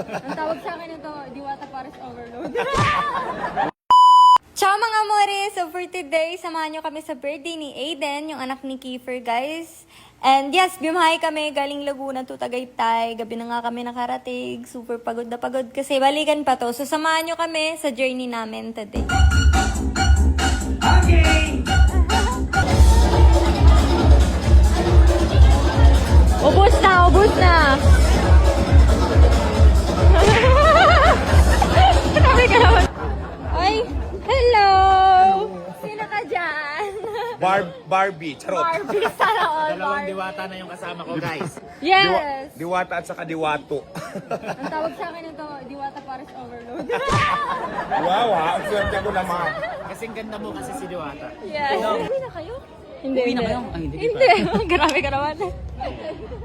Ang tawag sa akin ito, Diwata Paris Overload. Ciao mga amore! So for today, samahan nyo kami sa birthday ni Aiden, yung anak ni Kiefer, guys. And yes, bimahay kami galing Laguna to Tagaytay. Gabi na nga kami nakarating. Super pagod na pagod kasi balikan pa to. So samahan nyo kami sa journey namin today. Okay! Ubus na! Ubus na! Sabi ka naman. Ay! Hello! Sino ka dyan? Barbie, charot. Barbie, sana all Dalawang Barbie. diwata na yung kasama ko, guys. Yes! Diwata at saka diwato. Ang tawag sa akin ito, Diwata Paris Overload. Wow, ha? Ang swerte ko naman. Kasing ganda mo kasi si Diwata. Yes. Uwi na kayo? Hindi, Uwi na hindi. kayo? Ay, hindi Hindi. Grabe ka naman.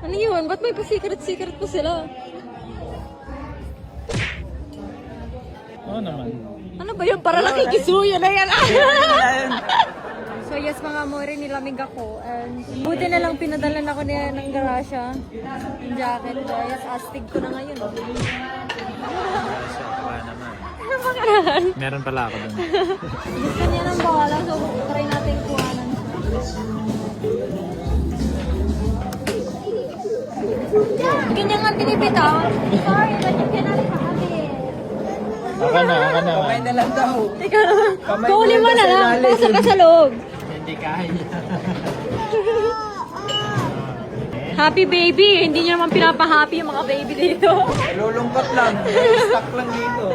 Ano yun? Ba't may pa-secret-secret pa sila? Oo naman. Ano ba yun? Para nakikisuyo na yan. So yes mga amore, nilamig ako. And buti na lang pinadalan ako niya ng garasya. Yung jacket guys. Astig ko na ngayon. Wala naman. Ano ba karahan? Meron pala ako dun. Gusto niya ng bahala. So try natin kuhanan siya. Ganyan nga pinipitaw. Sorry, ganyan ka na rin kami. Ako na. Kamay na lang daw. Teka naman. Kamay Kunin mo mo na sa lang. ilalim. Pasok ka sa loob. Hindi kaya. Happy baby! Hindi niyo naman pinapa-happy yung mga baby dito. Lulungkot lang. Stuck lang dito.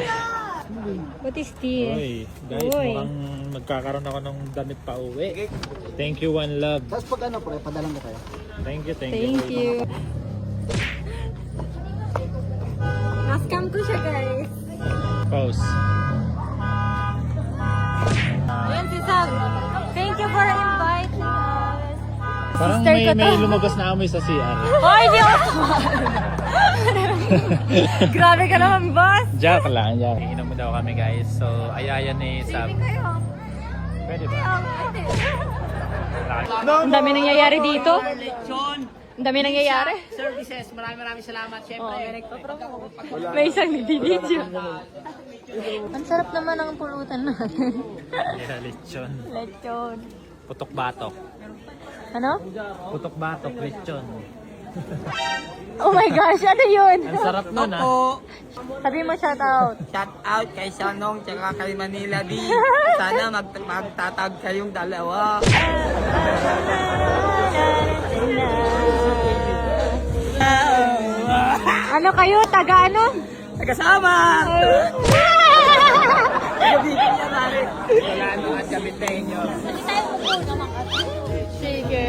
What is this? Uy, guys, Uy. mukhang magkakaroon ako ng damit pa uwi. Thank you, One Love. Tapos pag ano, pre, padalang ko kayo. Thank you. Thank you. Nascam ko siya guys. Pause. Ayan si Sam. Thank you for inviting us. Parang Sister ko may to. lumabas na amoy sa CR. Hoy, di ako! Grabe ka naman, boss! Jack lang. Iinom mo daw kami, guys. So, ayayan ni Sam. Baby kayo. Pwede ba? Ang dami nangyayari dito. Ang dami nangyayari. Services, maraming salamat. Siyempre, May isang nagdi-video. Ang sarap naman ang pulutan natin. Yeah, lechon. Lechon. Putok batok. Ano? Putok batok, lechon. Oh my gosh, ano yun? Ang sarap nun, ah. Sabi mo shout out. shout out kay Sanong tsaka kay Manila D. Sana magtatag kayong dalawa. Ano kayo? Taga ano? Kasama! Gabitin niya namin. Wala nung at gabitin nyo. Sige.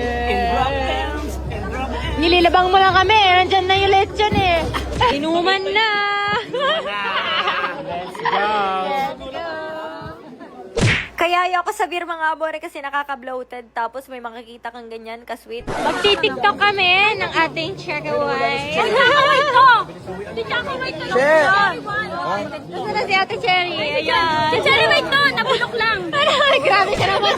Nililabang mo lang kami. Nandyan na yung lechon eh. Inuman na. Let's go! Kaya ayoko sa beer mga abore kasi nakaka-bloated tapos may makikita kang ganyan ka-sweet. Magti-tiktok kami ng ating checkaway. Checkaway to! Checkaway to! Share! Gusto na si Ate Cherry. Ayan. Si Cherry, wait to! Nabulok lang. Grabe ka naman.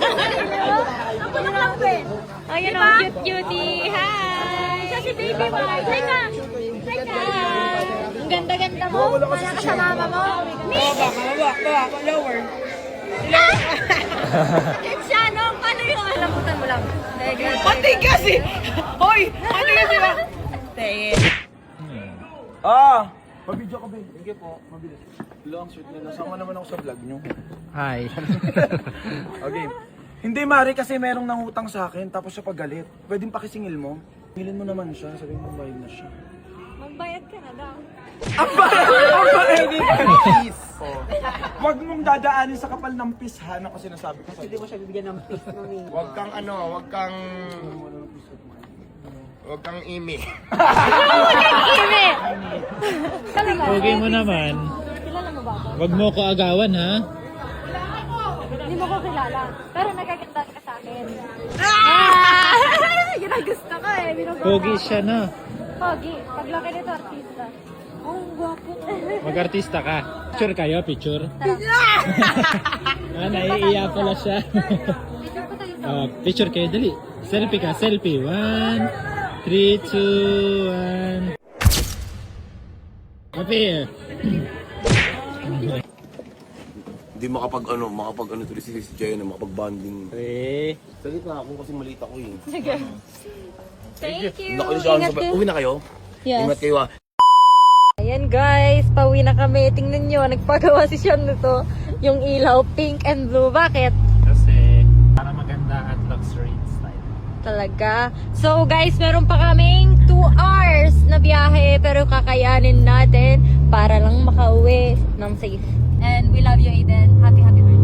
Nabulok lang, Ben. Ayan o, cute cutie. Hi! Siya si Baby White. Teka! Teka! Ang ganda-ganda mo. Wala ka sa mama mo. Lower. Siya, no? Paano yung alamutan mo lang? Pati kasi! Hoy! Pati kasi ba? Ah! Pabidyo ka, Ben. Sige po, mabilis. Long shoot na. Nasama naman ako sa vlog nyo. Hi. Okay. Hindi, Mari, kasi merong nangutang sa akin, tapos siya pagalit. Pwedeng pakisingil mo. Singilin mo naman siya, sabihin mo bayad na siya. Magbayad ka na daw. Ang bayad ng pis! Huwag mong dadaanin sa kapal ng pis, ha? Ano kasi sinasabi ko sa'yo? Hindi mo siya bibigyan ng pis, mami. Huwag kang Huwag kang imi. Kimi! Talaga? Pugay mo naman. Kilala mo ba ako? Wag mo ko agawan, ha? Hindi mo ko kilala. Pero nagaganda ka sa akin. Yun ang gusto ko eh. Binubuo Pogi ka. siya, no? Pogi. Paglaki nito, artista. Oh, ang gwapo. Mag-artista ka. Picture kayo, picture. Tara. Naiiya pala siya. Picture ko tayo sa Picture kayo, dali. Selfie ka, selfie. 1, 3, 2, 1. Happy. Hindi makapag tuloy si Jenna, makapag-bonding. Pre. Salit na ako kasi maliit ako eh. Thank you. Ingat kayo. Uwi na kayo? Yes. Ingat kayo ah. Ayan guys, pauwi na kami. Tingnan nyo, nagpagawa si Sean nito. Yung ilaw, pink and blue. Bakit? Kasi para maganda at luxury style. Talaga. So guys, meron pa kaming 2 hours na biyahe. Pero kakayanin natin para lang makauwi ng safe. And we love you, Aiden. Happy birthday.